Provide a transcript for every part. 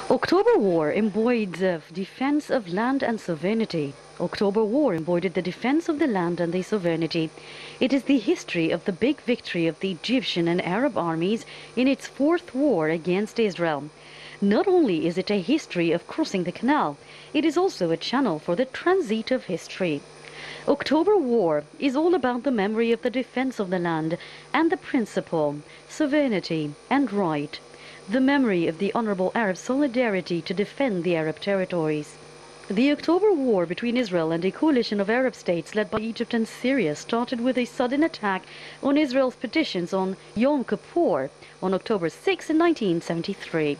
October War embodied the defense of land and sovereignty. October War embodied the defense of the land and the sovereignty. It is the history of the big victory of the Egyptian and Arab armies in its fourth war against Israel. Not only is it a history of crossing the canal, it is also a channel for the transit of history. October War is all about the memory of the defense of the land and the principle, sovereignty and right. The memory of the honorable Arab solidarity to defend the Arab territories. The October War between Israel and a coalition of Arab states led by Egypt and Syria started with a sudden attack on Israel's petitions on Yom Kippur on October 6 in 1973.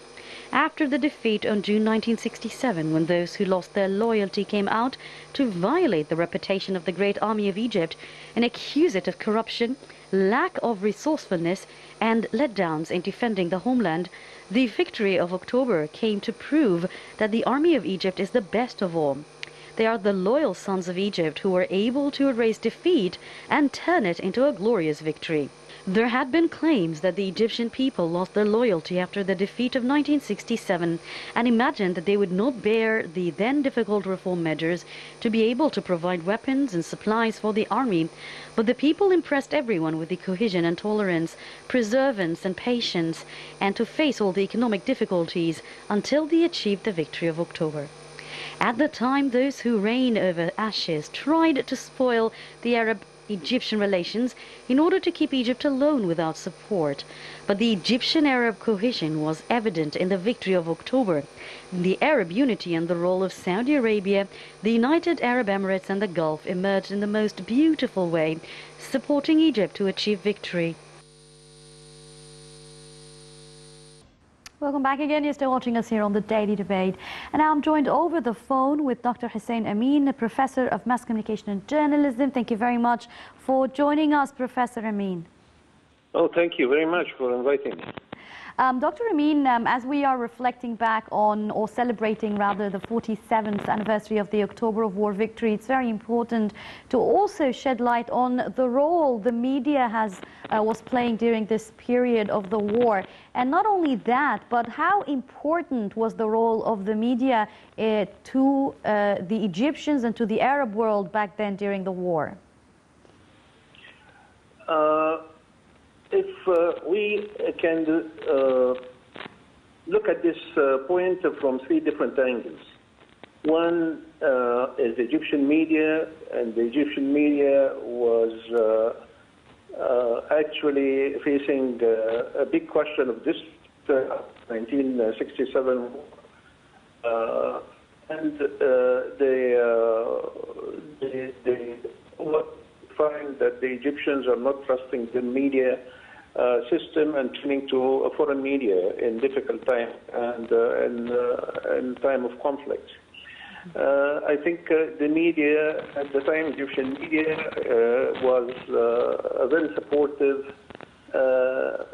After the defeat on June 1967, when those who lost their loyalty came out to violate the reputation of the Great Army of Egypt and accuse it of corruption, lack of resourcefulness and letdowns in defending the homeland, the victory of October came to prove that the Army of Egypt is the best of all. They are the loyal sons of Egypt who were able to erase defeat and turn it into a glorious victory. There had been claims that the Egyptian people lost their loyalty after the defeat of 1967 and imagined that they would not bear the then difficult reform measures to be able to provide weapons and supplies for the army. But the people impressed everyone with the cohesion and tolerance, perseverance and patience, and to face all the economic difficulties until they achieved the victory of October. At the time, those who reign over ashes tried to spoil the Arab-Egyptian relations in order to keep Egypt alone without support. But the Egyptian-Arab cohesion was evident in the victory of October. The Arab unity and the role of Saudi Arabia, the United Arab Emirates and the Gulf emerged in the most beautiful way, supporting Egypt to achieve victory. Welcome back again. You're still watching us here on the Daily Debate. And now I'm joined over the phone with Dr. Hussein Amin, a professor of mass communication and journalism. Thank you very much for joining us, Professor Amin. Oh, thank you very much for inviting me. Dr. Amin, as we are reflecting back on, or celebrating rather, the 47th anniversary of the October War victory, it's very important to also shed light on the role the media was playing during this period of the war. And not only that, but how important was the role of the media to the Egyptians and to the Arab world back then during the war? If we can look at this point from three different angles. One is the Egyptian media, and the Egyptian media was actually facing a big question of this 1967, and they find that the Egyptians are not trusting the media system and turning to a foreign media in difficult time and in time of conflict. I think the media at the time, Egyptian media, was very supportive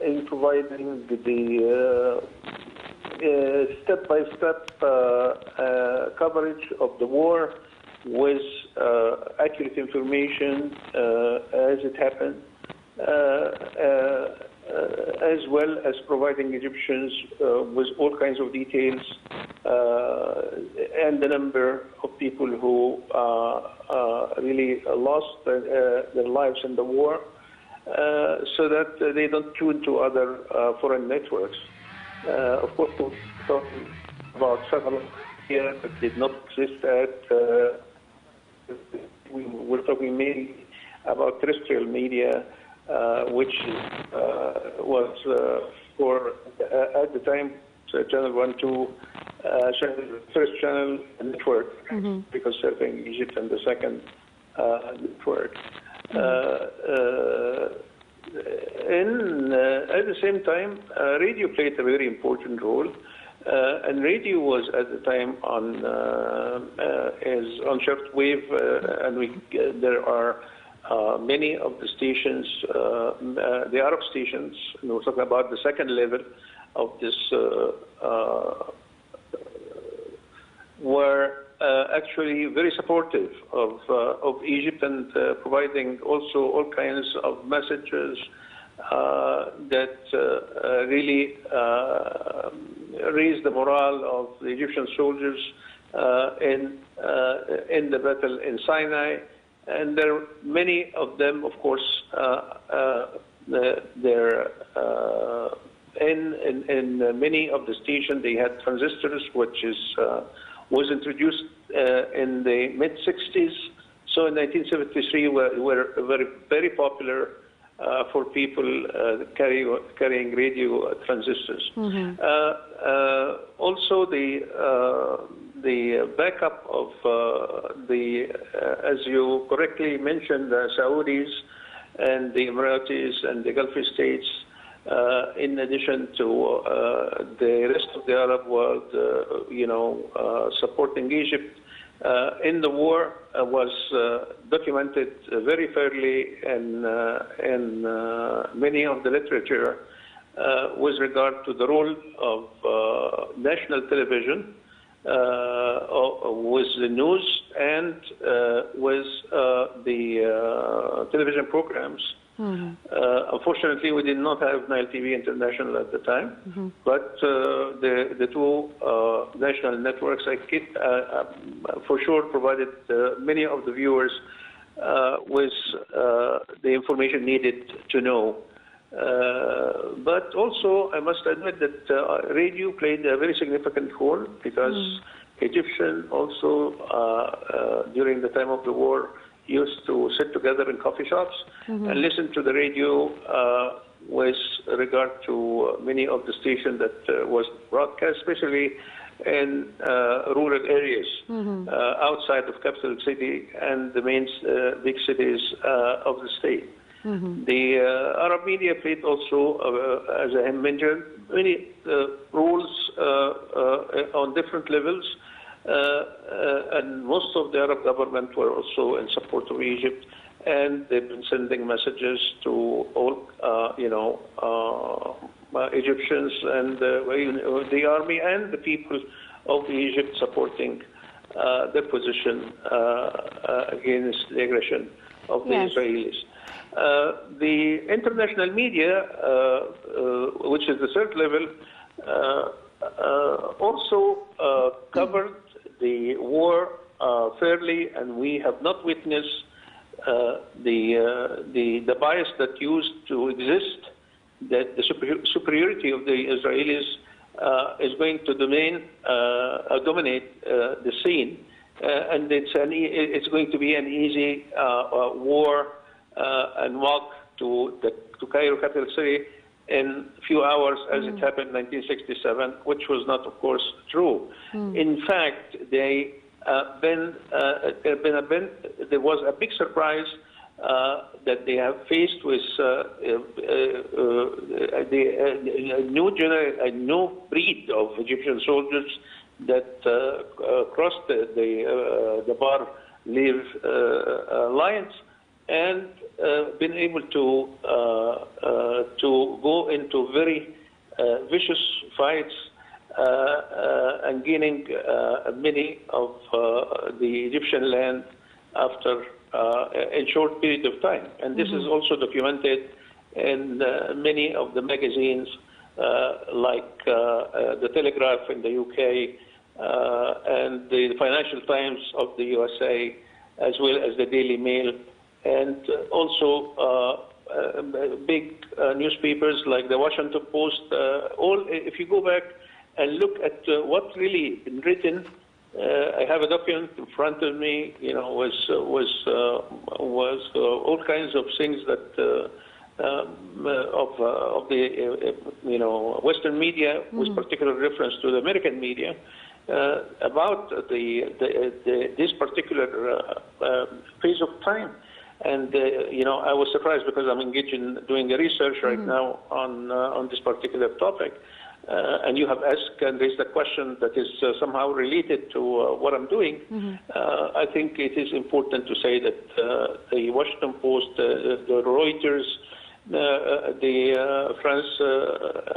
in providing the step-by-step coverage of the war with accurate information as it happened, as well as providing Egyptians with all kinds of details and the number of people who really lost their lives in the war, so that they don't tune to other foreign networks. Of course, we're talking about satellite here that did not exist at we're talking mainly about terrestrial media, which was for at the time channel 1, 2, first channel network, because serving Egypt, and the second network. At the same time, radio played a very important role. And radio was at the time on shortwave, and there are many of the stations, the Arab stations, and we're talking about the second level of this, were actually very supportive of Egypt, and providing also all kinds of messages that really raise the morale of the Egyptian soldiers in the battle in Sinai. And there are many of them, of course, in many of the stations they had transistors, which was introduced in the mid-60s. So in 1973, were very popular for people carrying radio transistors. Also, the backup of as you correctly mentioned, the Saudis and the Emiratis and the Gulf states, in addition to the rest of the Arab world, supporting Egypt in the war was documented very fairly in many of the literature with regard to the role of national television, with the news and with the television programs. Unfortunately, we did not have Nile TV International at the time, but the two national networks, for sure, provided many of the viewers with the information needed to know. But also, I must admit that radio played a very significant role, because Egyptians also, during the time of the war, used to sit together in coffee shops and listen to the radio with regard to many of the stations that was broadcast, especially in rural areas outside of capital city and the main big cities of the state. The Arab media played also, as I mentioned, many roles on different levels. And most of the Arab government were also in support of Egypt, and they've been sending messages to all, Egyptians and the army and the people of Egypt, supporting their position against the aggression of the Israelis. The international media, which is the third level, also covered the war fairly, and we have not witnessed the bias that used to exist, that the superiority of the Israelis is going to dominate the scene, and it's going to be an easy war and walk to Cairo, capital city, in a few hours, as it happened in 1967, which was not, of course, true. In fact, there was a big surprise that they have faced with a new breed of Egyptian soldiers that crossed the Bar-Lev lines, and been able to go into very vicious fights and gaining many of the Egyptian land after a short period of time. And this is also documented in many of the magazines, like the Telegraph in the UK and the Financial Times of the USA, as well as the Daily Mail, and also big newspapers like the Washington Post. If you go back and look at what really been written, I have a document in front of me, was all kinds of things that of the Western media, with particular reference to the American media, about this particular phase of time. And I was surprised, because I'm engaged in doing a research right now on this particular topic. And you have asked and raised a question that is somehow related to what I'm doing. I think it is important to say that the Washington Post, the Reuters, the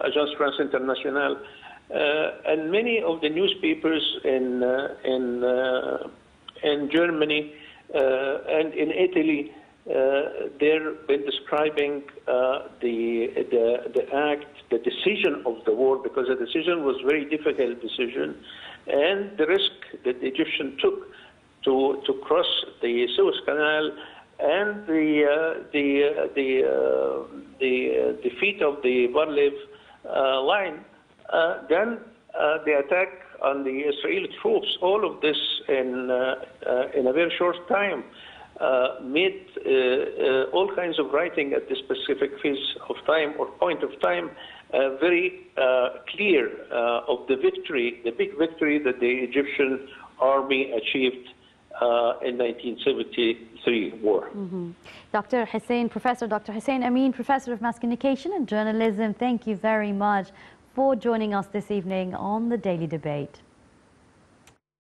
Agence France Internationale, and many of the newspapers in Germany and in Italy they're been describing the act, the decision of the war, because the decision was very difficult decision, and the risk that the Egyptians took to cross the Suez Canal, and the defeat of the Bar-Lev line, then the attack on the Israeli troops, all of this in a very short time, made all kinds of writing at this specific phase of time or point of time very clear of the victory, the big victory that the Egyptian army achieved in 1973 war. Dr. Hussein, Professor Dr. Hussein Amin, Professor of Mass Communication and Journalism, thank you very much for joining us this evening on the Daily Debate.